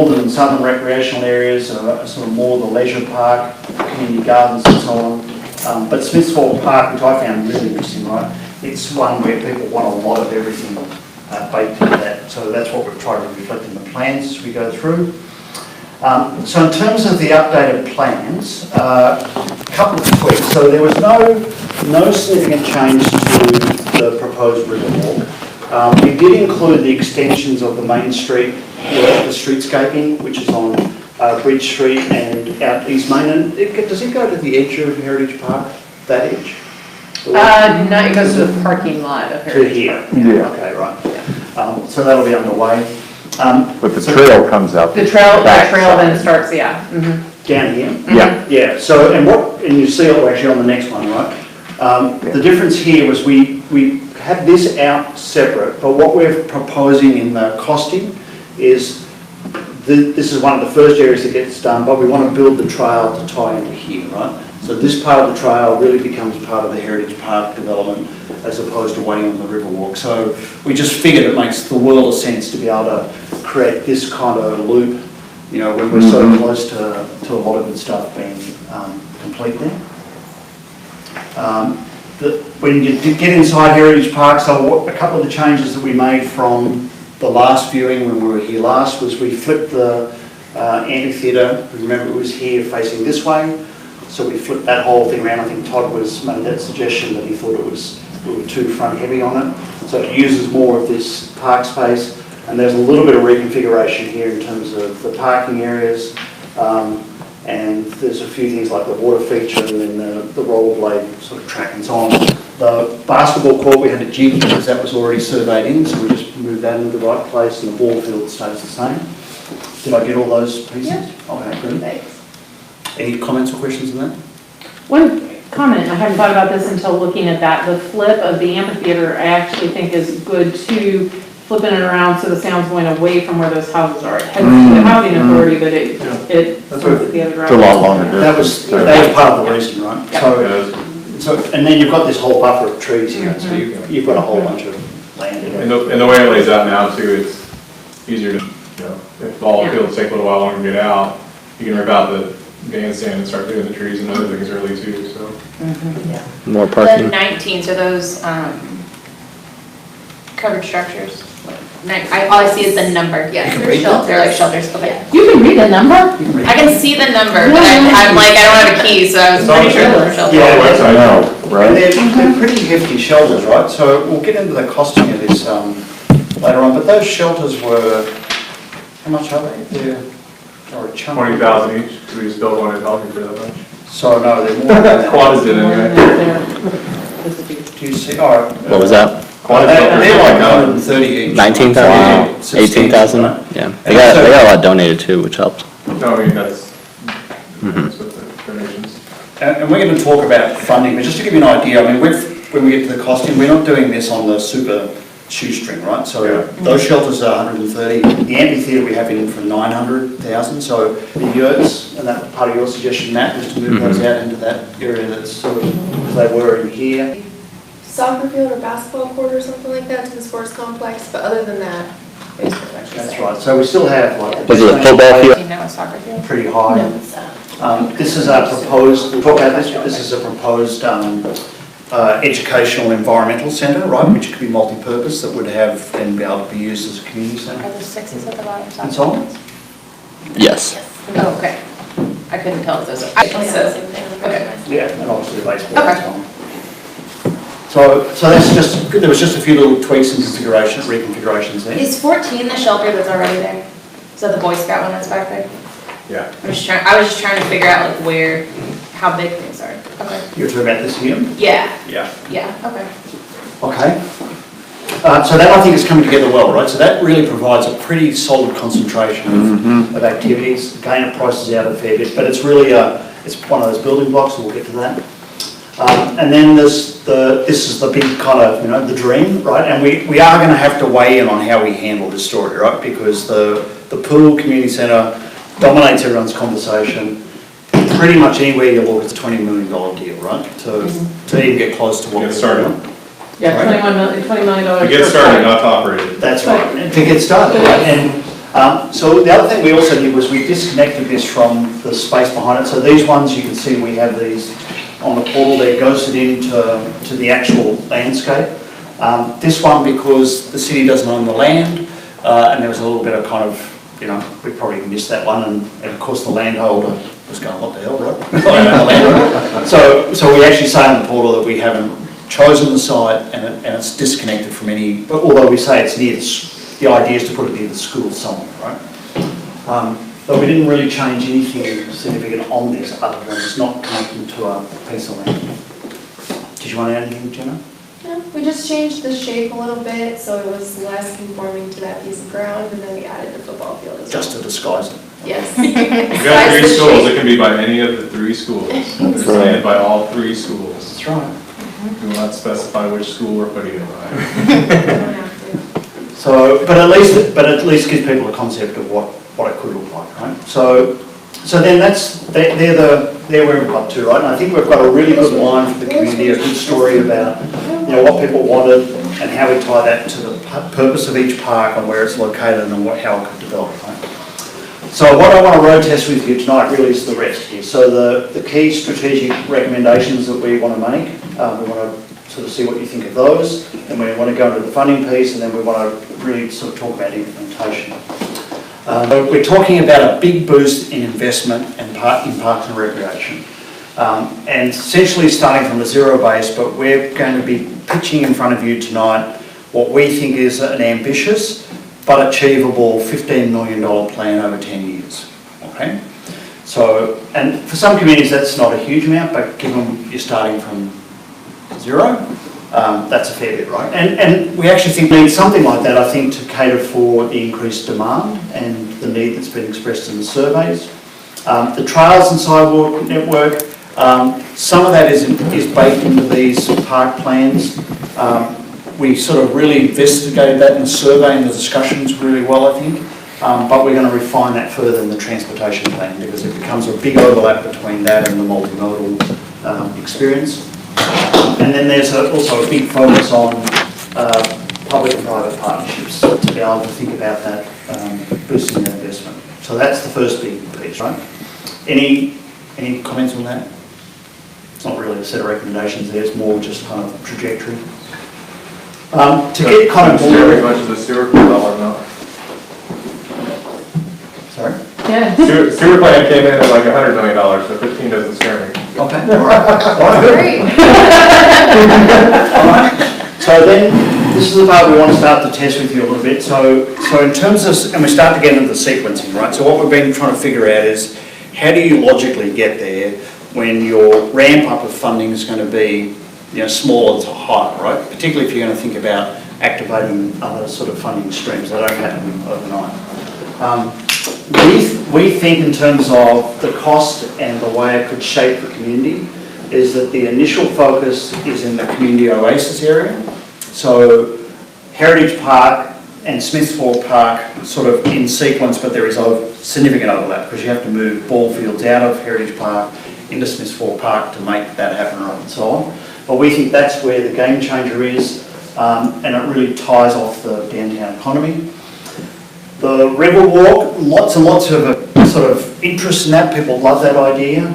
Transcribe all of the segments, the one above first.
northern and southern recreational areas are sort of more the leisure park, community gardens and so on. But Smithville Park, which I found really interesting, right? It's one where people want a lot of everything baked into that. So that's what we've tried to reflect in the plans as we go through. So in terms of the updated plans, a couple of tweaks. So there was no significant change to the proposed riverwalk. We did include the extensions of the Main Street, the streetscaping, which is on Bridge Street and out East Main. And does it go to the edge of Heritage Park, that edge? No, it goes to the parking lot of Heritage. To here? Yeah. Okay, right. Yeah. So that'll be underway. But the trail comes out. The trail then starts, yeah. Mm-hmm. Down here? Yeah. Yeah, so, and you see it actually on the next one, right? The difference here was we had this out separate, but what we're proposing in the costing is, this is one of the first areas that gets done, but we want to build the trail to tie into here, right? So this part of the trail really becomes part of the Heritage Park development as opposed to waiting on the Riverwalk. So we just figured it makes the world of sense to be able to create this kind of loop, you know, when we're so close to a lot of the stuff being complete there. When you get inside Heritage Park, so a couple of the changes that we made from the last viewing when we were here last was we flipped the amphitheatre. Remember, it was here facing this way, so we flipped that whole thing around. I think Todd made that suggestion that he thought we were too front heavy on it, so it uses more of this park space. And there's a little bit of reconfiguration here in terms of the parking areas, and there's a few things like the water feature and then the rollerblade sort of track and so on. The basketball court we had to jig because that was already surveyed in, so we just moved that into the right place, and the ball field stays the same. Did I get all those pieces? Yeah. Okay, good. Thanks. Any comments or questions on that? One comment, I hadn't thought about this until looking at that. The flip of the amphitheater, I actually think is good too, flipping it around so the sound's going away from where those houses are. It heads to the housing authority, but it flips it the other direction. It's a lot longer. That was part of the reason, right? Yeah. So, and then you've got this whole buffer of trees here, so you've got a whole bunch of land in it. And the way it lays out now too, it's easier to, you know, if ball fields take a little while longer to get out, you can rip out the bandstand and start doing the trees and other things early too, so. More The parking. 19s are those covered structures. All I see is the number. Yeah, You can read them? they're like shelters. Okay. You can read the number? I can see the number, but I'm like, I don't have a key, so I was pretty sure those are shelters. Yeah, I know, And right? they're pretty hefty shelters, right? So we'll get into the costing of this later on, but those shelters were, how much are they? They're a chunk. 20,000 each, so we just built one in Pelican for that much. So no, they're more than that. Quad is it anyway. Do you see, all right. What was that? They're like 130 each. 19,000? 18,000? Yeah. They got a lot donated too, which helped. No, I mean, that's with the donations. And we're going to talk about funding, but just to give you an idea, I mean, when we get to the costing, we're not doing this on the super shoestring, right? So those shelters are 130. The amphitheatre we have in for 900,000. So the yurts, and that part of your suggestion, Matt, was to move those out into that area that's sort of, because they were in here. Soccer field or basketball court or something like that to the sports complex, but other than that, it's pretty much the That's same. right. So we still have like. Was it a football field? Do you know a soccer field? Pretty high. No, it's This is a proposed, we'll talk about this, but this is a proposed educational environmental centre, right, which could be multi-purpose, that would have and be able to be used as a community Are centre there sixes at the bottom? and so on. Yes. Oh, okay. I couldn't tell if those are. Okay. Yeah, and obviously the baseball Okay. and so on. So that's just, there was just a few little tweaks and reconfigurations there. Is 14 the shelter that's already there? Is that the Boy Scout one that's back there? Yeah. I was just trying to figure out like how big things are. Okay. You're talking about this here? Yeah, Yeah. okay. Okay. So that I think is coming together well, right? So that really provides a pretty solid concentration of activities. Again, it prices out a fair bit, but it's really it's one of those building blocks, and we'll get to that. And then this is the big kind of, you know, the dream, right? And we are going to have to weigh in on how we handle this story, right? Because the pool community centre dominates everyone's conversation. Pretty much anywhere you look, it's a $20 million deal, right? To even get close to what Get we're started. doing. Yeah, $20 million. To get started, not to operate it. That's right, to get started, right? And So the other thing we also did was we disconnected this from the space behind it. So these ones, you can see we have these on the portal there, ghosted into the actual landscape. This one, because the city doesn't own the land, and there was a little bit of kind of, we probably missed that one, and of course the landholder was going, what the hell, right? So we actually say on the portal that we haven't chosen the site, and it's disconnected from any, although we say it's near the idea is to put it near the school somewhere, right? But we didn't really change anything significant on this other than it's not connected to a piece of land. Did you want to add anything, Jenna? No, we just changed the shape a little bit, so it was less conforming to that piece of ground, and then we added the football field as well. Just to disguise it. Yes. You've got 3 schools, it can be by any of the 3 schools. It's planned by all 3 schools. That's right. We will not specify which school we're putting it by. Don't have to. So, but at least gives people a concept of what it could look like, right? So then they're where we've got to, right? And I think we've got a really good line for the community, a good story about, what people wanted and how we tie that to the purpose of each park and where it's located and how it could develop, right? So what I want to road test with you tonight really is the rest here. So the key strategic recommendations that we want to make, we want to sort of see what you think of those, and we want to go into the funding piece, and then we want to really sort of talk about implementation. We're talking about a big boost in investment in parks and recreation. And essentially starting from a zero base, but we're going to be pitching in front of you tonight what we think is an ambitious but achievable $15 million plan over 10 years, okay? So, and for some communities that's not a huge amount, but given you're starting from zero, that's a fair bit, right? And we actually think we need something like that, I think, to cater for the increased demand and the need that's been expressed in the surveys. The trails and sidewalk network, some of that is baked into these park plans. We sort of really investigated that in the survey and the discussions really well, I think. But we're going to refine that further in the transportation plan because it becomes a big overlap between that and the multimodal experience. And then there's also a big focus on public and private partnerships to be able to think about that, boosting that investment. So that's the first big piece, right? Any comments on that? It's not really a set of recommendations there, it's more just kind of trajectory. To get kind of more... Very much of the sewer dollar amount. Sorry? Yeah. Sewer plan came in at like $100 million, so 15 doesn't scare me. Okay, all right. All right, good. Great. All right. So then, this is the part we want to start to test with you a little bit. So in terms of, and we start to get into the sequencing, right? So what we've been trying to figure out is, how do you logically get there when your ramp up of funding is going to be, smaller to higher, right? Particularly if you're going to think about activating other sort of funding streams that don't happen overnight. We think in terms of the cost and the way it could shape the community is that the initial focus is in the community oasis area. So Heritage Park and Smithville Park sort of in sequence, but there is a significant overlap because you have to move ball fields out of Heritage Park into Smithville Park to make that happen, right, and so on. But we think that's where the game changer is, and it really ties off the downtown economy. The River Walk, lots and lots of sort of interest in that. People love that idea,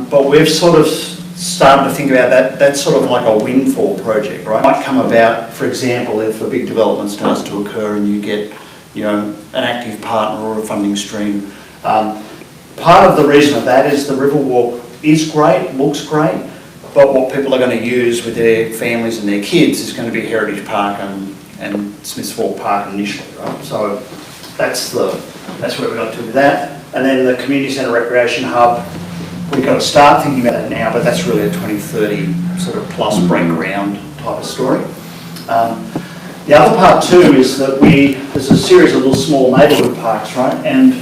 but we've sort of started to think about that. That's sort of like a windfall project, right? It might come about, for example, if a big development starts to occur and you get, an active partner or a funding stream. Part of the reason of that is the River Walk is great, looks great, but what people are going to use with their families and their kids is going to be Heritage Park and Smithville Park initially, right? So that's where we got to with that. And then the Community Centre Recreation Hub, we've got to start thinking about that now, but that's really a 2030 sort of plus break ground type of story. The other part too is that there's a series of little small neighbourhood parks, right? And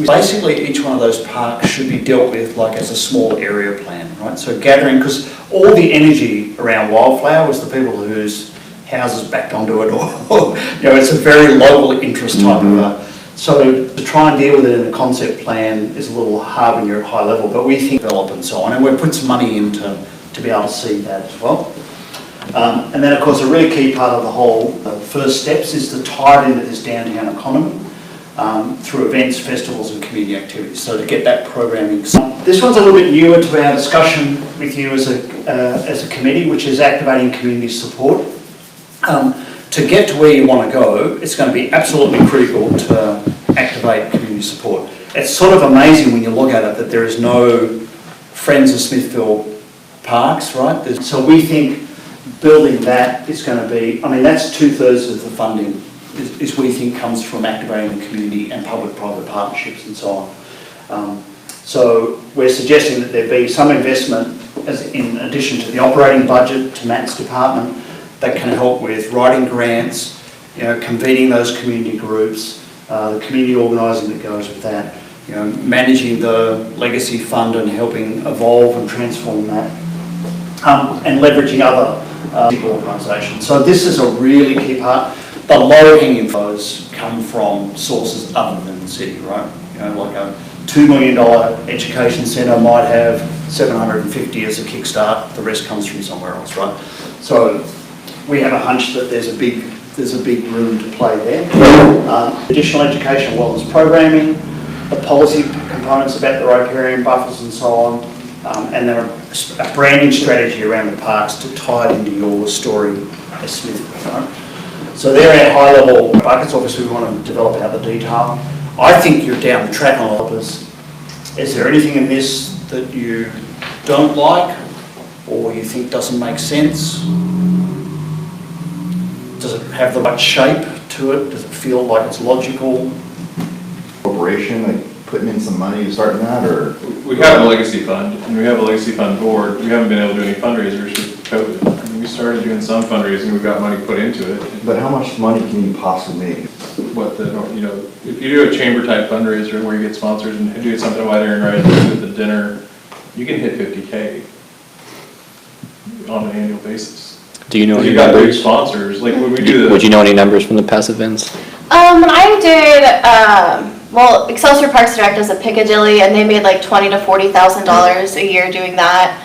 basically each one of those parks should be dealt with like as a small area plan, right? So gathering, because all the energy around Wildflower was the people whose houses backed onto it, or it's a very local interest type of so to try and deal with it in a concept plan is a little hard when you're at high level, but we think develop and so on, and we've put some money in to be able to see that as well. And then, of course, a really key part of the whole first steps is to tie it into this downtown economy through events, festivals and community activities, so to get that programming. This one's a little bit newer to our discussion with you as a committee, which is activating community support. To get to where you want to go, it's going to be absolutely critical to activate community support. It's sort of amazing when you look at it that there is no Friends of Smithville parks, right? So we think building that is going to be, I mean, that's 2/3 of the funding is we think comes from activating the community and public-private partnerships and so on. So we're suggesting that there be some investment as in addition to the operating budget to Matt's department that can help with writing grants, you know, convening those community groups, the community organising that goes with that, you know, managing the legacy fund and helping evolve and transform that, and leveraging other organisations. So this is a really key part. The low-hanging flows come from sources other than the city, right? You know, like a $2 million education centre might have 750 as a kickstart. The rest comes from somewhere else, right? So we have a hunch that there's a big room to play there. Additional education, wellness programming, the policy components about the riparian buffers and so on, and then a branding strategy around the parks to tie it into your story as Smithville, right? So they're our high-level buckets. Obviously, we want to develop out the detail. I think you're down the track on all of this. Is there anything in this that you don't like or you think doesn't make sense? Does it have the right shape to it? Does it feel like it's logical? Corporation, like putting in some money, starting that, or? We have a legacy fund, and we have a legacy fund board. We haven't been able to do any fundraisers with COVID. I mean, we started doing some fundraising, we've got money put into it. But how much money can you possibly make? You know, if you do a chamber type fundraiser where you get sponsors and do something white Aaron right with the dinner, you can hit 50K on an annual basis. Do you know any You got big numbers? sponsors, like when we do the. Would you know any numbers from the past events? I did, well, Excelsior Parks Direct does a Piccadilly, and they made like $20,000 to $40,000 a year doing that.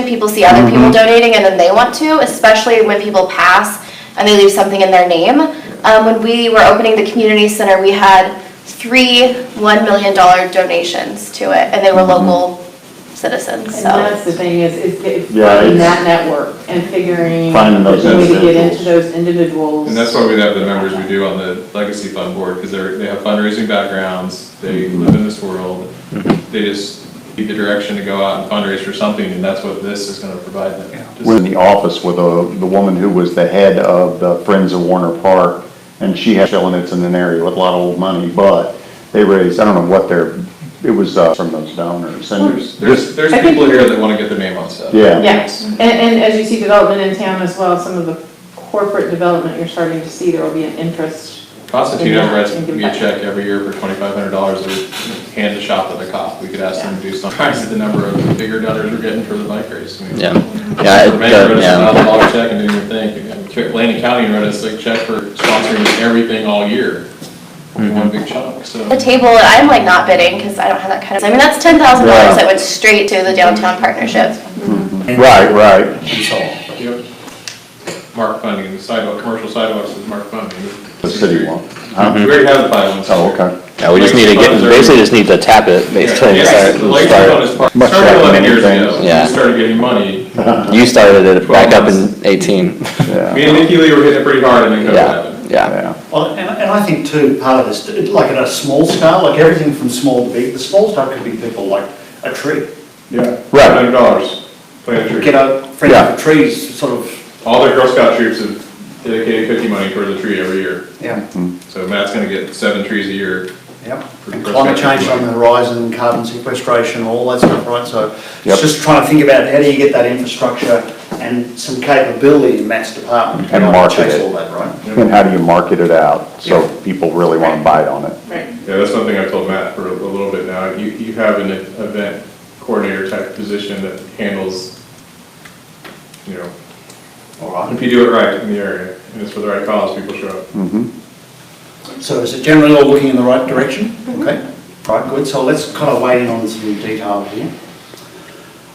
People see other people donating, and then they want to, especially when people pass and they leave something in their name. When we were opening the community center, we had 3 $1 million donations to it, and they were local citizens. And So that's the thing is Yeah, finding it's that network and figuring finding those the way to get individuals. into those individuals. And that's why we have the members we do on the legacy fund board, because they have fundraising backgrounds, they live in this world, they just need the direction to go out and fundraise for something, and that's what this is going to provide them. We're in the office with the woman who was the head of the Friends of Warner Park, and she had chilling. It's in an area with a lot of old money, but they raised, I don't know what it was from those donors. And There's I think people here that want to get their name on stuff. yeah. Yes, and as you see development in town as well, some of the corporate development you're starting to see, there will be an interest. Constantine writes me a check every year for $2,500 to hand to shop at the cop. We could ask them to do something. Trying to see the number of bigger donors we're getting for the bike race. I mean, Yeah. The mayor wrote us a $1,000 check and didn't even think. And Landing County wrote us a check for sponsoring everything all year. One big chunk, so. the table, I'm like not bidding because I don't have that kind of, I mean, that's $10,000 that went straight to the downtown partnership. Right. And so on. Yep. Mark funding, the sidewalk, commercial sidewalks is mark funding. The city one. We already have the 501. Oh, okay. Yeah, we just need to just need to tap it, basically. Yes, the legacy fund is part, Much started like 11 years many ago. things. Yeah. We started getting money. You started it back up in 18. Yeah. Me and Nikki Lee were hitting it pretty hard and then COVID Yeah, happened. yeah. Yeah. Well, and I think too, part of this, like at a small scale, like everything from small to big, the small stuff could be people like a tree. Yeah. Right. $100, plant a tree. Get a friend Yeah. for trees, sort of, All the Girl Scout troops have dedicated cookie money towards a tree every year. yeah. So Matt's gonna get 7 trees a year. Yep. for And Girl climate Scout change cookie on the money. horizon, carbon sequestration, all that stuff, right? So Yep. it's just trying to think about how do you get that infrastructure and some capability in Matt's department to And be able to market chase it. all that, right? And how do you market it out so people really want to bite on it? Right. Yeah, that's something I've told Matt for a little bit now. You have an event coordinator type position that handles, you know, All right. if you do it right in the area and it's for the right cause, people show up. So is it generally all looking in the right direction? Okay, right, good. So let's kind of weigh in on some detail here.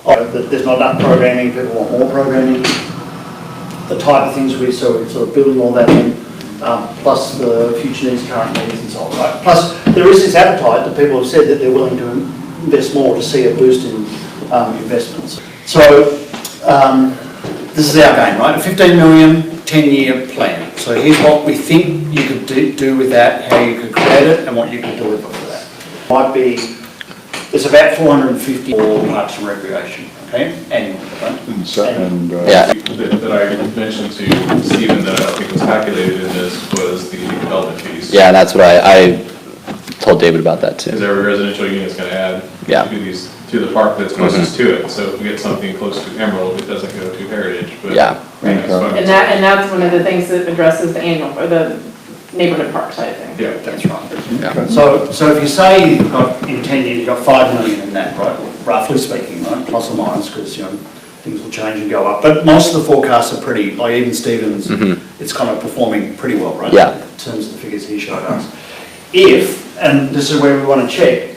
There's not enough programming, people want more programming. the type of things we're sort of building all that in, plus the future needs, current needs and so on, right? Plus, there is this appetite that people have said that they're willing to invest more to see a boost in investments. So, this is our game, right? A 15 million, 10-year plan. So here's what we think you could do with that, how you could create it, and what you could deliver for that. Might be, there's about 450 for parks and recreation, okay, annually, right? Yeah. That I mentioned to Stephen that I think was calculated in this was the development fees. Yeah, that's what I told David about that Because too. every residential unit is going to add Yeah. to the park that's closest to it. So if we get something close to Emerald, it doesn't go to Heritage, but. Yeah. That's fine. And that's one of the things that addresses the annual, or the neighborhood park side of things. Yeah, That's right. Yeah. So if you say you've got, in 10 years, you've got 5 million in that, right, roughly speaking, right, plus or minus, because, things will change and go up. But most of the forecasts are pretty, like even Stevens, it's kind of performing pretty well, right? Yeah. In terms of the figures he showed us. If, and this is where we want to check,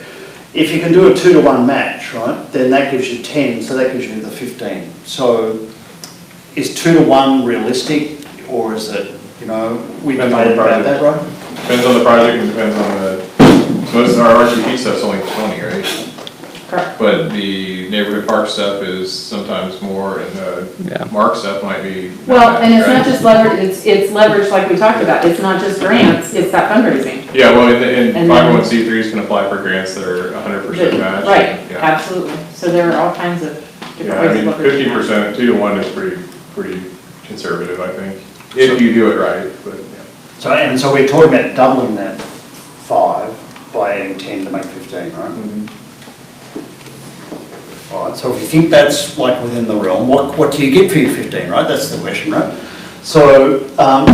if you can do a 2-to-1 match, right, then that gives you 10, so that gives you the 15. So is 2-to-1 realistic, or is it, we Depends on the debated about project. that, right? Depends on the project and depends on the, most of our RGP stuff's only 20, right? Correct. But the neighborhood park stuff is sometimes more, and Yeah. the mark stuff might be. Well, and it's not right? just leverage, it's leverage like we talked about, it's not just grants, it's that fundraising. Yeah, well, and And then- 501c3s can apply for grants that are 100% match. Right, Yeah. absolutely, so there are all kinds of Yeah, different I ways mean, of leveraging. 50%, 2-to-1 is pretty conservative, I think, if you do it right, but, yeah. So we're talking about doubling that 5 by adding 10 to make 15, right? All right, so if you think that's like within the realm, what do you get for your 15, right? That's the question, right? So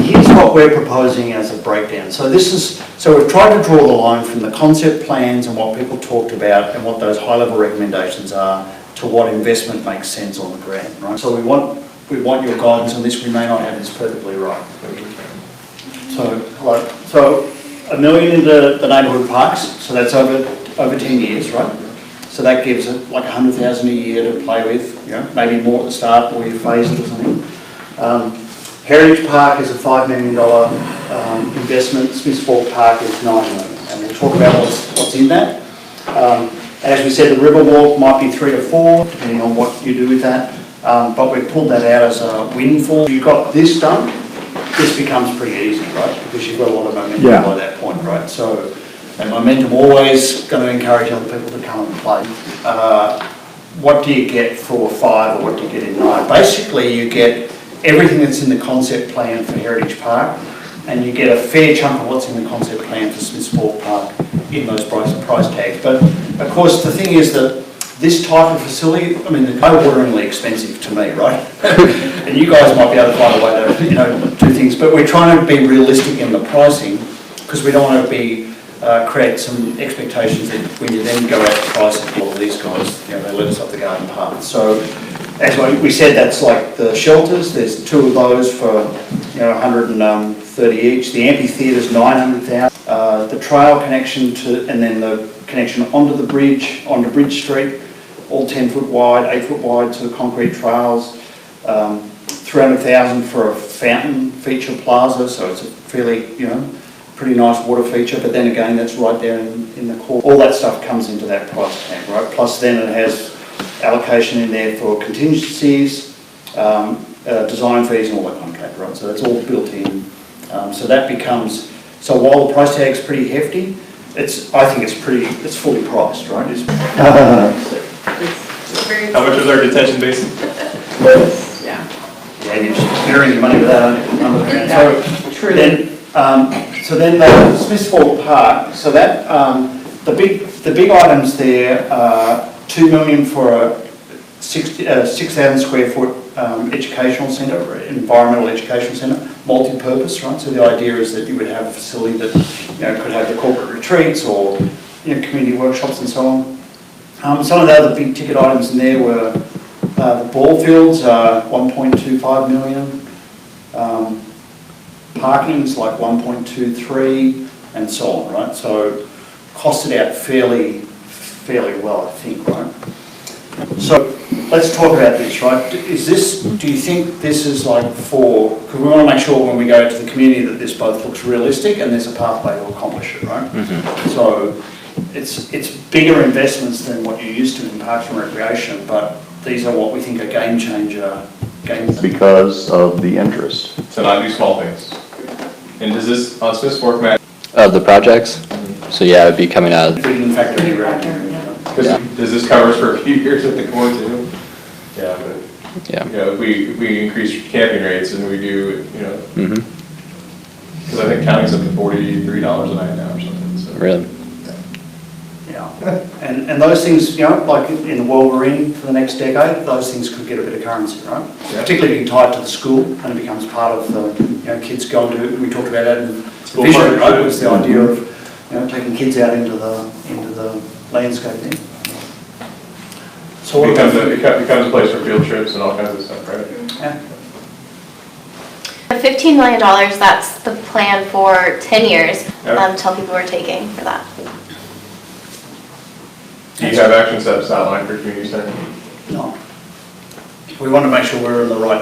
here's what we're proposing as a breakdown. So we've tried to draw the line from the concept plans and what people talked about and what those high-level recommendations are to what investment makes sense on the ground, right? So we want your guidance on this. We may not have this perfectly right. So $1 million into the neighbourhood parks, so that's over 10 years, right? So that gives it like 100,000 a year to play with, maybe more at the start or you phase it or something. Heritage Park is a $5 million investment. Smithville Park is $9 million, and we'll talk about what's in that. As we said, the Riverwalk might be 3 to 4, depending on what you do with that. But we've pulled that out as a windfall. You've got this done, this becomes pretty easy, right? Because you've got a lot of momentum by that point, right? So, and momentum always going to encourage other people to come and play. What do you get for 5 or what do you get in 9? Basically, you get everything that's in the concept plan for Heritage Park, and you get a fair chunk of what's in the concept plan for Smithville Park in those price tags. But of course, the thing is that this type of facility, I mean, they're eye-wateringly expensive to me, right? And you guys might be able to find a way to do things, but we're trying to be realistic in the pricing because we don't want to be create some expectations that when you then go out to price all of these guys, they let us up the garden path. So, as we said, that's like the shelters. There's 2 of those for 130 each. The amphitheatre's 900,000. The trail connection and then the connection onto the bridge, onto Bridge Street, all 10 foot wide, 8 foot wide to the concrete trails. 300,000 for a fountain feature plaza, so it's a fairly, pretty nice water feature, but then again, that's right there in the core. All that stuff comes into that price tag, right? Plus then it has allocation in there for contingencies, design fees and all that kind of crap, right? So that's all built in. So that becomes, so while the price tag's pretty hefty, I think it's fully priced, right? How much is our detention basin? Yeah. Yeah, you're just burying your money with that. Truly. So then the Smithville Park, so that, the big items there are 2 million for a 6,000 square foot educational centre, environmental educational centre, multi-purpose, right? So the idea is that you would have a facility that could have the corporate retreats or community workshops and so on. Some of the other big ticket items in there were the ball fields, 1.25 million. Parking's like 1.23 and so on, right? So costed out fairly well, I think, right? So let's talk about this, right? Do you think this is like because we want to make sure when we go to the community that this both looks realistic and there's a pathway to accomplish it, right? So it's bigger investments than what you're used to in parks and recreation, but these are what we think are game changer. Because of the interest. So not do small things. And does this, on Smith's Fork map, Of the projects? So yeah, it'd be coming out of, We didn't factor any revenue. does this cover us for a few years at the core too? Yeah, but, yeah. you know, if we increase camping rates and we do, you know, Mm-hmm. because I think county's up to $43 a night now or something, so. Really? Yeah, and those things, you know, like in the world we're in for the next decade, those things could get a bit of currency, right? Yeah. Particularly being tied to the school and it becomes part of the, you know, kids going to, we talked about that in the School vision, right? partnership. Was the idea of, you know, taking kids out into the landscape then. So It what becomes about, it becomes a place for field trips and all kinds of stuff, right? yeah, The $15 million, that's the plan for 10 years, Yeah. tell people we're taking for that. Do you have action steps outlined for community center? no. We want to make sure we're in the right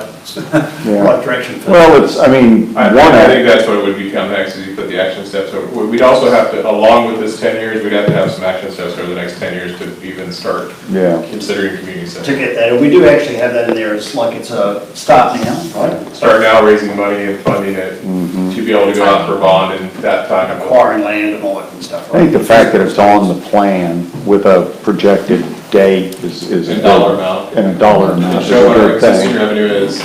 direction. For Well, it's, I mean, I one, think that's what it would become next, is you put the action steps over. We'd also have to, along with this 10 years, we'd have to have some action steps over the next 10 years to even start yeah. considering community to center. get that, and we do actually have that in there, it's like it's a start now, right? Start now raising money and funding it to be able to go out for bond and that time. of- Acquiring land and all that kind of stuff, I right? think the fact that it's on the plan with a projected date is. And dollar amount. And a dollar amount is a Show what our good existing thing. revenue is.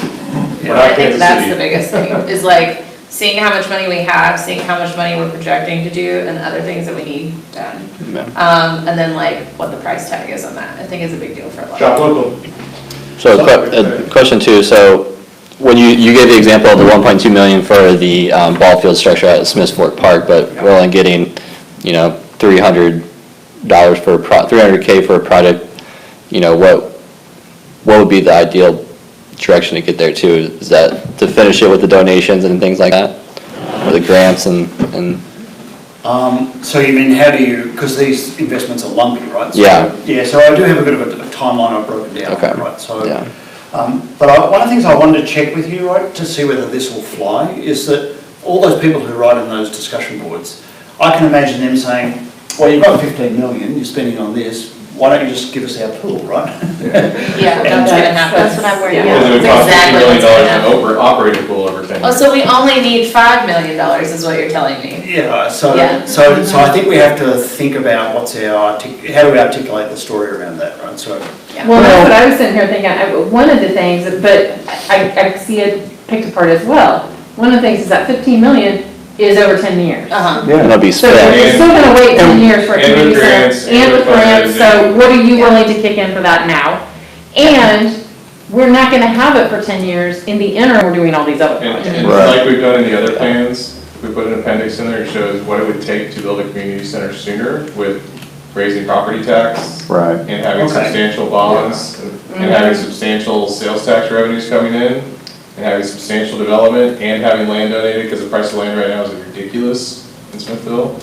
We're I not think Kansas that's City. the biggest thing, is like seeing how much money we have, seeing how much money we're projecting to do and other things that we need done. Yeah. And then like what the price tag is on that, I think is a big deal for a lot of Shop people. local. So a question too, so when you gave the example of the 1.2 million for the ball field structure at Smith's Fork Park, but we're only getting, you know, $300 for a $300K for a project, you know, what would be the ideal direction to get there too? Is that to finish it with the donations and things like that? Or the grants and So you mean, how do you, because these investments are lumpy, right? So- Yeah. Yeah, so I do have a bit of a timeline I've broken down, Okay. right? So, Yeah. but one of the things I wanted to check with you, right, to see whether this will fly, is that all those people who write in those discussion boards, I can imagine them saying, well, you've got 15 million, you're spending on this, why don't you just give us our pool, right? Yeah, that's gonna happen. That's what I'm worried Yeah. about. Because it would That's cost $50 exactly million what's gonna to happen. operate a pool over 10 Oh, years. so we only need $5 million is what you're telling me? Yeah, so Yeah. I think we have to think about how do we articulate the story around that, right? So, Well, that's what I was sitting here thinking, one of the things, but I see it picked apart as well. One of the things is that 15 million is over 10 years. Uh-huh. Yeah. it'll be So spent. you're still gonna wait 10 years for a And with community grants, center, and and with with grants, so fundraising. what are you willing to kick in for that now? And we're not gonna have it for 10 years, in the interim, we're doing all these other And projects. and Right. like we've done in the other plans, we put an appendix in there that shows what it would take to build a community center sooner with raising property tax Right. and having Okay. substantial bonds and having substantial sales tax revenues coming in and having substantial development and having land donated, because the price of land right now is ridiculous in Smithville.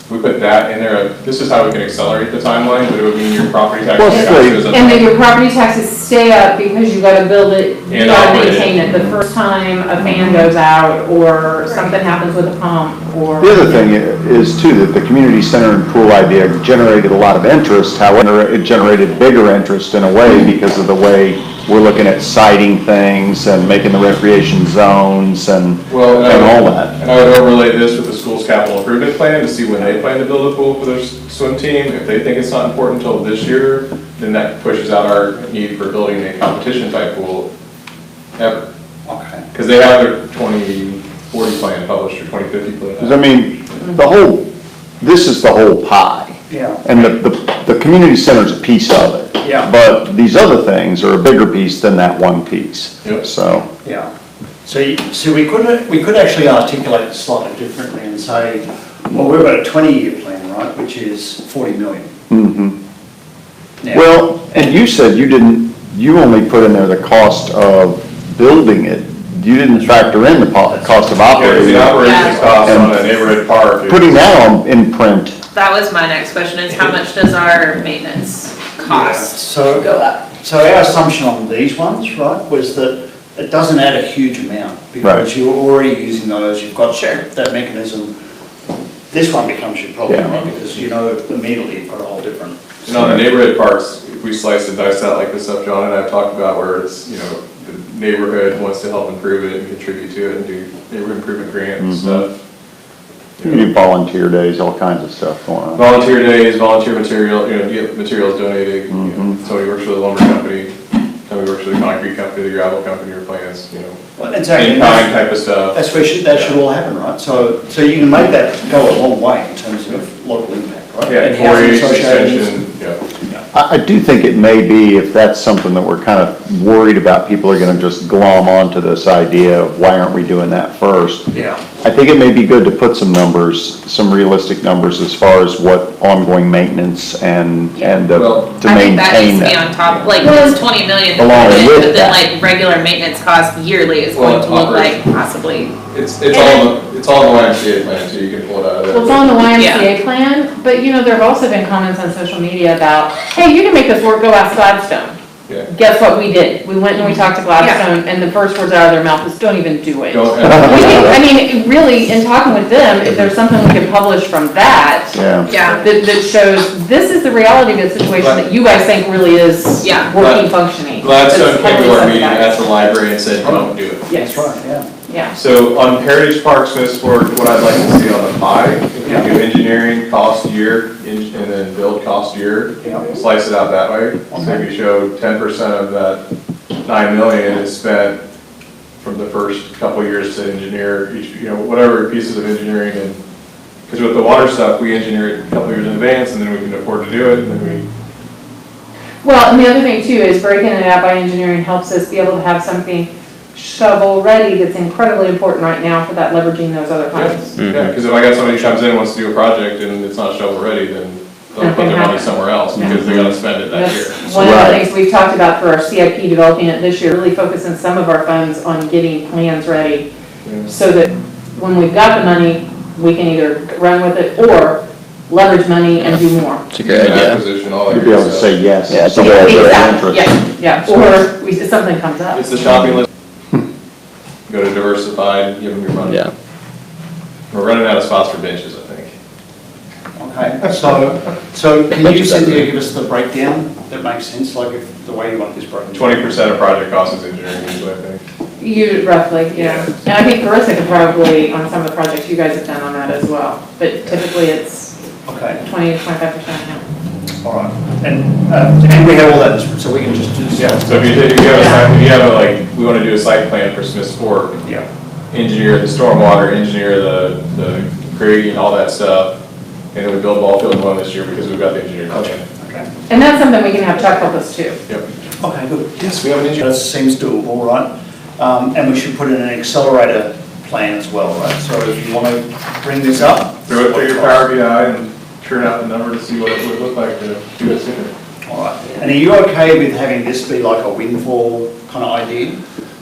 We put that in there. This is how we can accelerate the timeline, but it would mean your property tax. Well, goes up. And that your property taxes stay up because you gotta build it, you And gotta operate it. maintain it. The first time a fan goes out, or something happens with a pump, or. The other thing is too, that the community center and pool idea generated a lot of interest. However, it generated bigger interest in a way because of the way we're looking at siting things and making the recreation zones and Well, and all that. And I would overlay this with the school's capital improvement plan to see when they plan to build a pool for their swim team. If they think it's not important until this year, then that pushes out our need for building a competition type pool ever. okay. Because they have their 2040 plan published or 2050 Because I plan. mean, this is the whole pie. Yeah. And the community center's a piece of it. Yeah. But these other things are a bigger piece than that one piece. Yep. So, Yeah, so we could actually articulate it slightly differently and say, well, we've got a 20-year plan, right, which is 40 million. Now, well, and you said you only put in there the cost of building it. You didn't factor in the cost of Yeah, operating the it. operations cost on a neighborhood park. is- Putting that on in print, That was my next question, is how much does our maintenance yeah, cost so, go up? So our assumption on these ones, right, was that it doesn't add a huge amount because Right. you're already using those, you've got that mechanism. This one becomes your problem, Yeah. right, because you know immediately you've got a whole different. And on the neighborhood parks, if we slice and dice that like the stuff John and I have talked about, where it's, you know, the neighborhood wants to help improve it and contribute to it and do neighborhood improvement grant and stuff. You do volunteer days, all kinds of stuff going on. Volunteer days, volunteer material, you know, get materials donated, you know, somebody works for the lumber company, somebody works for the concrete company, the gravel company, or plants, you know, Well, exactly. in-kind type of stuff. That's where that should all happen, right? So you can make that go a long way in terms of local impact, right? Yeah, And housing 4-H associations. extension, yeah. I do think it may be, if that's something that we're kind of worried about, people are gonna just glom onto this idea of why aren't we doing that first? Yeah. I think it may be good to put some numbers, some realistic numbers as far as what ongoing maintenance and Well, to I think that maintain needs to be that. on top, like, this 20 million, Along with but then that. like regular maintenance cost yearly is going to look like possibly. It's all in the YMCA plan, so you can pull it out of there. Well, it's on the YMCA plan, but you know, there have also been comments on social media about, hey, you can make this work, go ask Gladstone. Yeah. Guess what we did? We went and we talked to Gladstone, and the first words out of their mouth was, don't even do it. Don't, I mean, really, in talking with them, if there's something we can publish from that, Yeah. Yeah. that shows, this is the reality of the situation that you guys think really is Yeah. working, functioning. Gladstone It's came to our totally meeting at subsidized. the library and said, don't do it. Yes. That's right, yeah. Yeah. So on Heritage Park, Smithville, what I'd like to see on the pie, if you do engineering cost year, and then build cost year, Yeah. slice it out that way. So maybe show 10% of that 9 million is spent from the first couple of years to engineer each, you know, whatever pieces of engineering, and, because with the water stuff, we engineer it a couple of years in advance, and then we can afford to do it, and then we. Well, and the other thing too is breaking it out by engineering helps us be able to have something shovel-ready that's incredibly important right now for that leveraging those other funds. Yeah, because if I got somebody who comes in and wants to do a project and it's not shovel-ready, then they'll put their money somewhere else, because they gotta spend it that year. That's one of the things we've talked about for our CIP developing it this year, really focusing some of our funds on getting plans ready Yeah. so that when we've got the money, we can either run with it or leverage money and do more. It's a great idea. Acquisition, all that You'd be able to good say stuff. yes. Yeah, if somebody has their Exactly, interest. yeah, or if something comes up. It's the shopping list. Go to diversified, give them your money. Yeah. We're running out of spots for benches, I think. Okay, so can you, Cynthia, give us the breakdown that makes sense, like if the way you want this broken? 20% of project cost is engineering usually, I think. You, roughly, yeah. And I think Carissa could probably, on some of the projects you guys have done on that as well, but typically it's Okay, 20 to 25% now. all right. And we have all that, so we can just do this. Yeah, so if you have a, like, we want to do a site plan for Smith's Fork, Yeah, engineer the stormwater, engineer the creek and all that stuff, and then we build ball field 1 this year because we've got the engineering. gotcha, okay. And that's something we can have Chuck help us too. Yep. Okay, good. Yes, we have an engineer. That seems doable, right? And we should put in an accelerator plan as well, right? So if you want to bring this up. Throw it through your Power BI and turn out the number to see what it would look like to do it sooner. All right. And are you okay with having this be like a windfall kind of idea?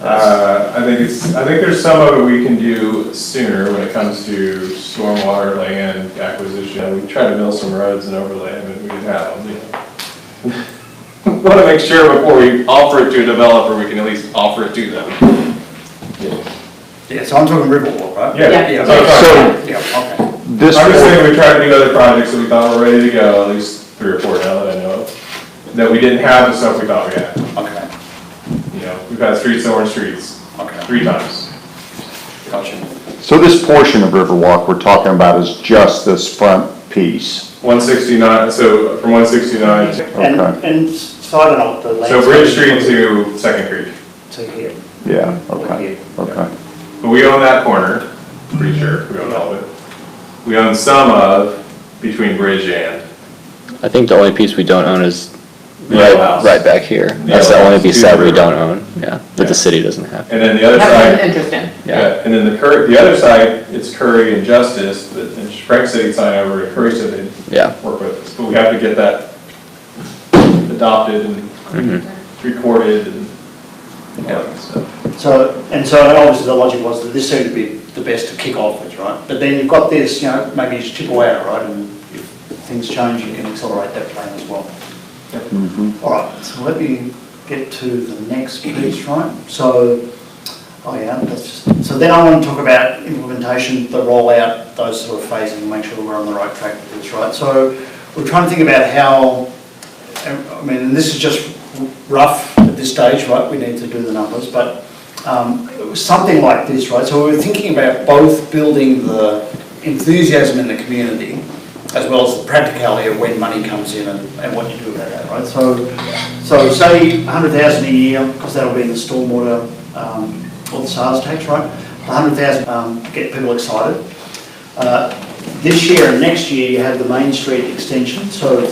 I think there's some of it we can do sooner when it comes to stormwater land acquisition. We tried to build some roads and overlay them, and we didn't have them, you know. Want to make sure before we offer it to a developer, we can at least offer it to them. Yeah, so I'm talking Riverwalk, right? Yeah. Yeah, So- yeah, okay. This I'm just board- saying, we tried to do other projects that we thought were ready to go, at least 3 or 4 now that I know of, that we didn't have the stuff we thought we had. Okay, You know, we've had streets, orange streets, okay, 3 times. gotcha. So this portion of Riverwalk we're talking about is just this front piece. 169, so from 169, And so I don't know what the land. so Bridge Street to Second Creek. To here. Yeah, okay, okay. But we own that corner, pretty sure, we own all of it. We own some of between Bridge and. I think the only piece we don't own is The yellow right, house. right back here. That's the Yellow only house, piece to that the we river. don't own, yeah, that Yeah. the city doesn't have. And then the other That's side, interesting. yeah, and then the other side, it's Curry and Justice, and Frank said he'd sign over, and Curry said they'd Yeah. work with us. But we have to get that adopted and Mhm. recorded and all that stuff. So obviously the logic was that this seemed to be the best to kick off with, right? But then you've got this, you know, maybe you just chip away at it, right? And if things change, you can accelerate that plan as well. Mhm. All right, so let me get to the next piece, right? So, oh yeah, that's just, so then I want to talk about implementation, the rollout, those sort of phasing, make sure we're on the right track with this, right? So we're trying to think about how, I mean, and this is just rough at this stage, right? We need to do the numbers, but it was something like this, right? So we were thinking about both building the enthusiasm in the community as well as the practicality of when money comes in and what you do about that, right? So say 100,000 a year, because that'll be in the stormwater or the sales tax, right? 100,000 get people excited. This year and next year you have the Main Street extension, so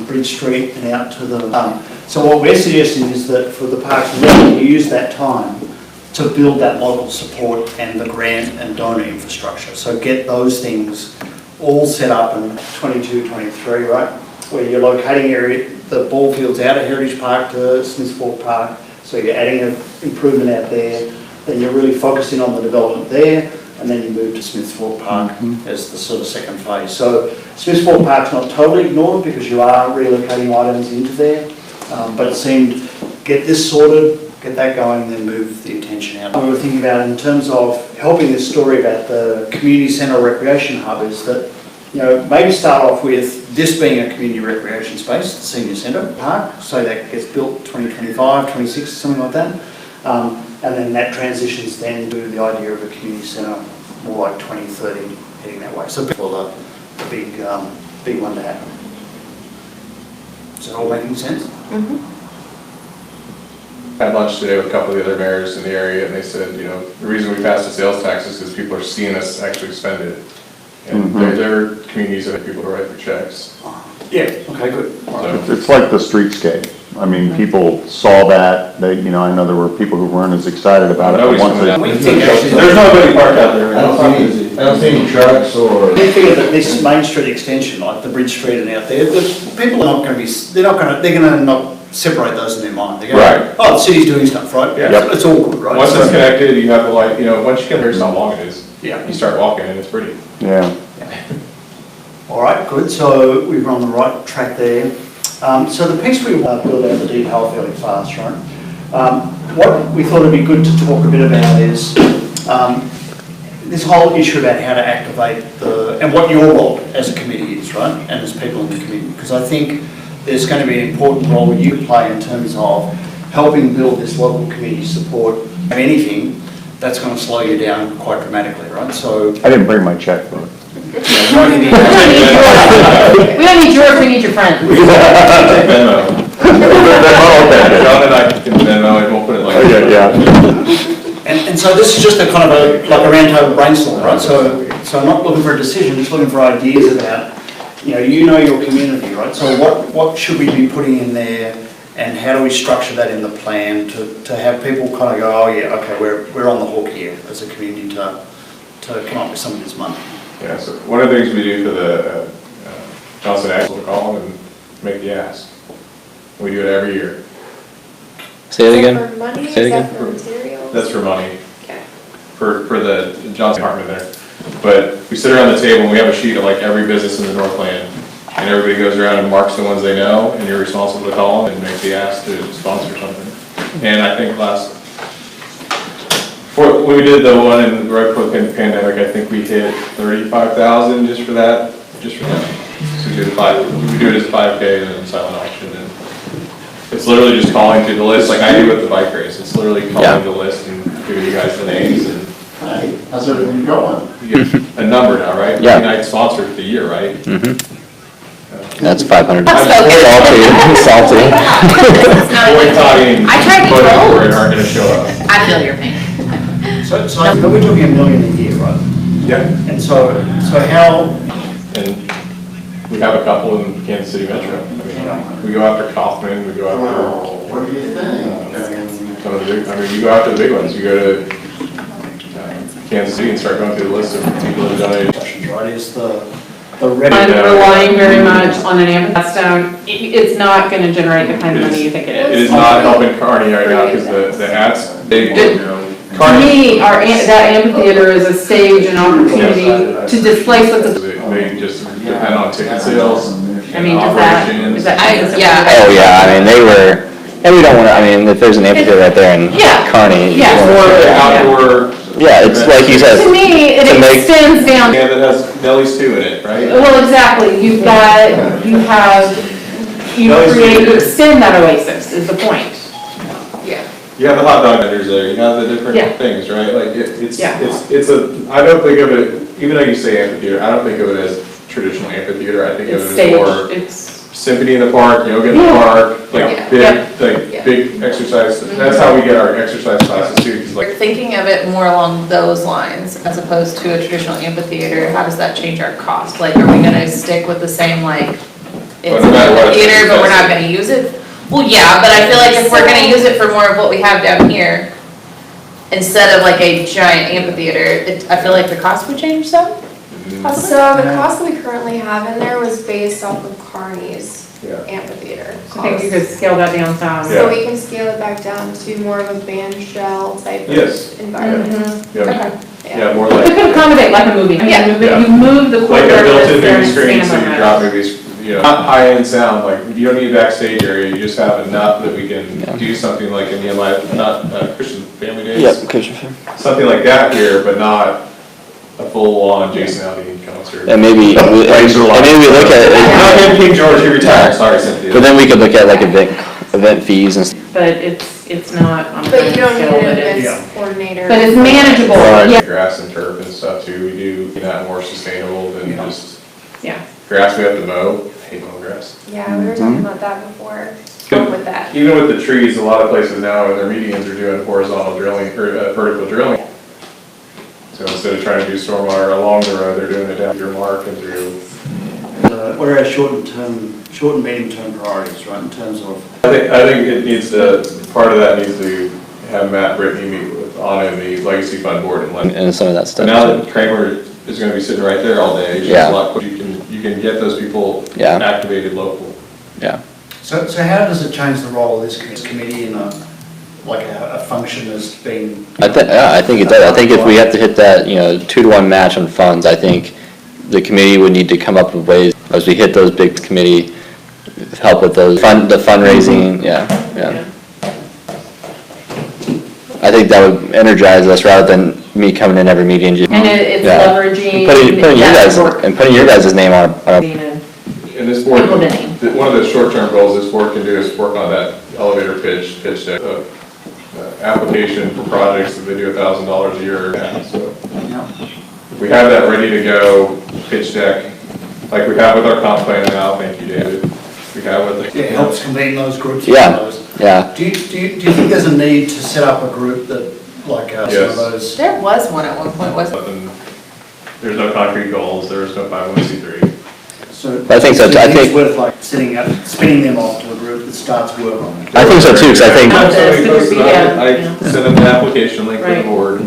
Bridge Street and out to the. So what we're suggesting is that for the parks, you use that time to build that local support and the grant and donor infrastructure. So get those things all set up in 22, 23, right? Where you're locating the ball fields out of Heritage Park to Smithville Park. So you're adding an improvement out there. Then you're really focusing on the development there. And then you move to Smithville Park as the sort of second phase. So Smithville Park's not totally ignored because you are relocating items into there. But it seemed, get this sorted, get that going, then move the attention out. We were thinking about in terms of helping this story about the community centre recreation hub is that, you know, maybe start off with this being a community recreation space, the senior centre park, so that gets built 2025, 26, something like that. And then that transitions then to the idea of a community centre more like 2030 heading that way. So for the big one to happen. Is that all making sense? Mm-hmm. Had lunch today with a couple of the other mayors in the area, and they said, you know, the reason we passed the sales tax is because people are seeing us actually spend it. And there are communities that have people who write their checks. Yeah, okay, good. It's like the streetscape. I mean, people saw that, they, you know, I know there were people who weren't as excited about it. But once There's nobody parked out there. I don't see any trucks or. They figure that this Main Street extension, like the Bridge Street and out there, the people are not going to be, they're going to not separate those in their mind. They're going to, oh, the city's doing stuff, right? Yeah. It's all good, right? Once it's connected, you have to like, you know, once you get there, how long it is. Yeah. You start walking and it's pretty. Yeah. All right, good. So we're on the right track there. So the piece we build out the detail fairly fast, right? What we thought would be good to talk a bit about is this whole issue about how to activate and what your role as a committee is, right? And as people in the committee. Because I think there's going to be an important role you play in terms of helping build this local community support. If anything, that's going to slow you down quite dramatically, right? So I didn't bring my checkbook. We don't need yours, we need your friends. Venmo. John and I can Venmo and we'll put it like. Okay, yeah. And so this is just a kind of a roundtable brainstorm, right? So I'm not looking for a decision, just looking for ideas about, you know your community, right? So what should we be putting in there, and how do we structure that in the plan to have people kind of go, oh yeah, okay, we're on the hook here as a community to come up with some of this money. Yeah, so one of the things we do for the Johnson Axle, call them and make the ask. We do it every year. Say it Is that again. for money, Say it is that again. for materials? That's for money, Okay. for the Johnson department there. But we sit around the table and we have a sheet of like every business in the Northland, and everybody goes around and marks the ones they know, and you're responsible to call them and make the ask to sponsor something. And I think when we did the one right before the pandemic, I think we hit 35,000 just for that. So we do it as a 5K and then silent auction, and it's literally just calling through the list, like I do with the bike race. It's literally calling the list and giving you guys the names, and Hey, how's everything going? you get a number now, right? Yeah. I'd sponsor for the year, right? That's 500. That's Salty. Boy talking, I tried to voting vote. for it aren't gonna show up. I feel your pain. So we're talking $1 million a year, right? Yeah. And so how, And we have a couple in Kansas City Metro. I mean, we go after Kaufman, we go after, What do you think? some of the big, you go after the big ones. You go to Kansas City and start going through the list of people that donated. right, is the I'm revenue. relying very much on an amphitheater. It's not gonna generate the kind of money you think it It is. is not helping Kearney right now because the ads, To me, that amphitheater is a stage and opportunity to displace what the, They just depend on ticket sales. I mean, is that? Yeah. Oh, yeah, I mean, And we don't wanna, I mean, if there's an amphitheater right there in Yeah. Kearney. you Yeah. wanna- More of the outdoor. Yeah, it's like you said. To me, it To make- extends down. Yeah, that has Nelly's too in it, right? Well, exactly, you create, you extend that oasis, is the point. Yeah. You have the hot dog vendors there, you have the Yeah. different things, right? Like, it's Yeah. I don't think of it, even though you say amphitheater, I don't think of it as traditional amphitheater, I think of It's it as more staged, it's, symphony in the park, yoga in the Yeah. park, Yeah. like Yeah. big exercise. That's how we get our exercise classes too, 'cause We're like, thinking of it more along those lines as opposed to a traditional amphitheater. How does that change our cost? Like, are we gonna stick with the same, like, it's Well, an no matter what, it's amphitheater, but we're not expensive. gonna use it? Well, yeah, but I feel like if we're gonna use it for more of what we have down here, instead of like a giant amphitheater, I feel like the cost would change some? Possibly? So the cost that we currently have in there was based off of Kearney's Yeah. amphitheater I think you cost. could scale that down some. Yeah. So we can scale it back down to more of a band shell type Yes. of environment. Mhm. yeah, Okay. yeah, more It like, could accommodate like a movie. I mean, Yeah. you move the like courtyard a built-in that's there movie and screen, so stand you on drop that. movies, not high-end sound, like, you don't need a backstage area, you just have enough that we can do something like in the Christian Family Days. Yep, Christian. Something like that here, but not a full-on Jason Aldean concert. And maybe, and maybe we look at Not it, in King George, he retired, sorry Cynthia. but then we could look at like event fees and stuff. But it's not on a But you don't scale, need but an it's, events coordinator. but it's manageable, Right. yeah, Grass and turf and stuff too, we do that more sustainable than just yeah. grass we have to mow. I hate mowing grass. Yeah, we were talking about that before. Going with that. Even with the trees, a lot of places now in their medians are doing horizontal drilling, or vertical drilling. So instead of trying to do stormwater along the road, they're doing it down your mark and through. What are our short and medium-term priorities, right, in terms of, I think it needs to, part of that needs to have Matt Brittany meet with Anna and the Legacy Fund Board and let. And some of that So stuff. now too. that Kramer is gonna be sitting right there all day, it's just Yeah. a lot, you can get those people Yeah. activated local. Yeah. so how does it change the role of this committee in a function as being? I think it does. I think if we have to hit that, 2-to-1 match on funds, I think the committee would need to come up with ways, as we hit those big committee, help with those, the fundraising, yeah. I think that would energize us rather than me coming in every meeting and just. And it's Yeah. leveraging. Putting your that guys, work. and putting your guys' name on it. Being a- And this board, Implementing. one of the short-term goals this board can do is work on that elevator pitch deck, application for projects that they do $1,000 a year. So if we have that ready to go, pitch deck, like we have with our comp plan now, thank you, David. We have with the. It helps convene those groups. Yeah. Yeah. Do you think there's a need to set up a group that, like, some Yes. of those? There was one at one point, wasn't Nothing, there's no concrete goals, there's no 501c3. So I think so, do you I think- it's worth like spinning them off to a group that starts work on it. I think so too, because I think, Not Somebody the posted super- on it, yeah, I yeah. sent them the application link to the Right. board.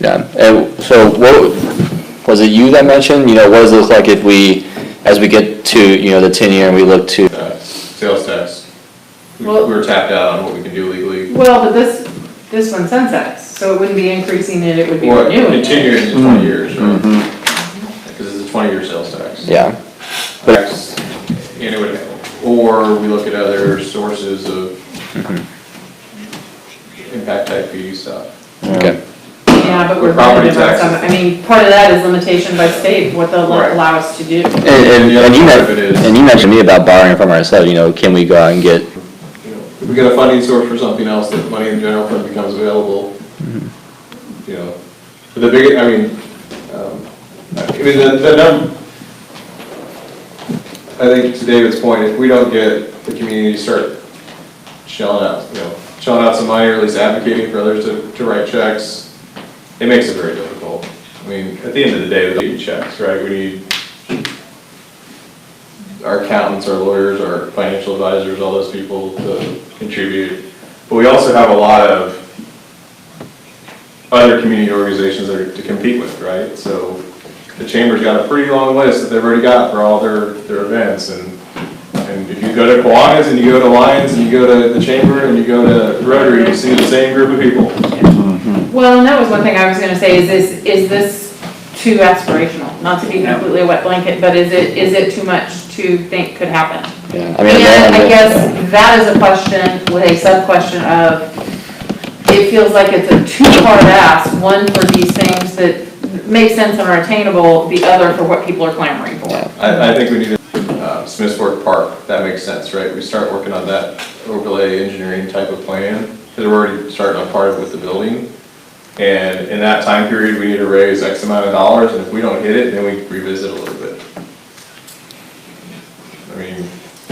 yeah, and so what, was it you that mentioned, what does it look like if we, as we get to, the 10-year and we look to, Sales tax. We Well- were tapped out on what we can do legally. Well, but this one sunsets, so it wouldn't be increasing it, it would be Or renewing continue it. in 20 years, right? Because it's a 20-year sales tax. yeah. Tax, and it would, or we look at other sources of impact type fee stuff. Okay. Yeah, but we're Property limited on some, taxes. I mean, part of that is limitation by state, what they'll Right. allow us to do. And The other you part of it is- mentioned to me about borrowing from ourselves, can we go out and get, You know, if we get a funding source for something else, that money in the general fund becomes available. But the big, the number, I think to David's point, if we don't get the community to start shelling out some money, or at least advocating for others to write checks, it makes it very difficult. I mean, at the end of the day, we need checks, right? We need our accountants, our lawyers, our financial advisors, all those people to contribute. But we also have a lot of other community organizations that are to compete with, right? So the chamber's got a pretty long list that they've already got for all their events. And if you go to Kiwanis and you go to Lions and you go to the chamber and you go to Rotary, you see the same group of people. Well, and that was one thing I was gonna say, is this too aspirational? Not to be completely a wet blanket, but is it too much to think could happen? Yeah, I mean. And I guess that is a question with a sub-question of, it feels like it's a two-part ask, one for these things that make sense and are attainable, the other for what people are clamoring for. I think we need a Smiths Fork Park, that makes sense, right? We start working on that overlay engineering type of plan, because we're already starting on part of it with the building. And in that time period, we need to raise X amount of dollars, and if we don't hit it, then we revisit a little bit. I mean,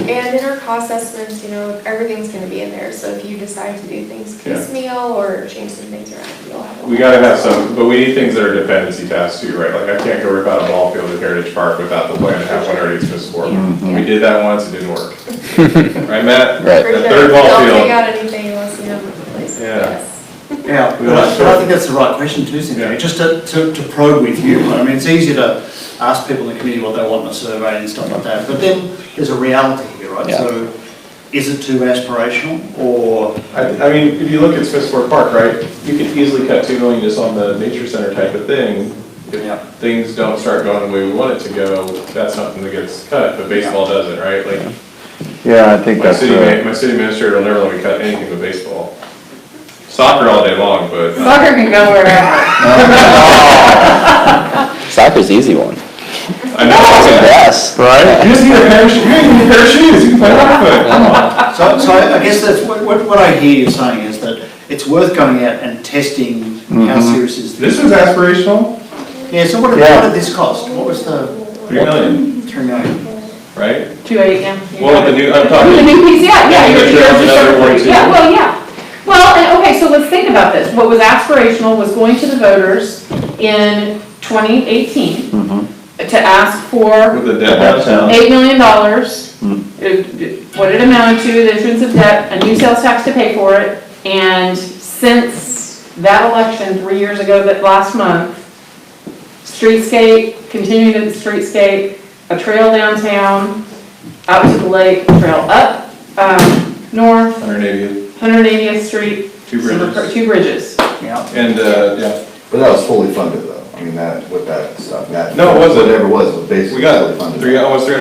And in our cost estimates, you know, everything's gonna be in there, so if you decide to do things piecemeal or change some things around, you'll have. we gotta have some, but we need things that are dependency tasks too, right? Like I can't go rip out a ball field at Heritage Park without the plan to have one already at Smiths Fork. We did that once, it didn't work. Right, Matt? Right. For The sure. third ball Don't field. take out anything unless you have a place. Yeah. Yes. Yeah, but I think that's the right question too, Cynthia, just to probe with you. I mean, it's easy to ask people in the community what they want in a survey and stuff like that, but then there's a reality here, right? Yeah. So is it too aspirational, or? I mean, if you look at Smiths Fork Park, right, you could easily cut 2 million just on the nature center type of thing. If things don't start going the way we want it to go, that's something that gets cut, but baseball doesn't, right? Like, Yeah, I think my that's, city administrator will never let me cut anything but baseball. Soccer all day long, but. Soccer can go wherever. Soccer's the easy one. I know. Yes. right? You just need a parachute, you don't even need parachutes, you can play rock foot, come on. So I guess that's what I hear you saying is that it's worth going out and testing how serious is this. This was aspirational, Yeah, so what did this cost? What was the? 3 million, 3 million. right? 2.8, yeah. Well, the new, I'm The talking, new piece, yeah. Yeah, you're- the you're trails, just another over- 42. Yeah, well, yeah. Well, and, okay, so let's think about this. What was aspirational was going to the voters in 2018 to ask for with the debt downtown. $8 million. What it amounted to, the issuance of debt, a new sales tax to pay for it. And since that election 3 years ago, that last month, streetscape, continuing to the streetscape, a trail downtown, out to the lake, trail up, north, 180th Street. 2 bridges. 2 bridges. Yeah. And, yeah, But that was fully funded though, I mean, that, with that stuff, that. No, it wasn't. Whatever it was we basically got fully funded. almost 300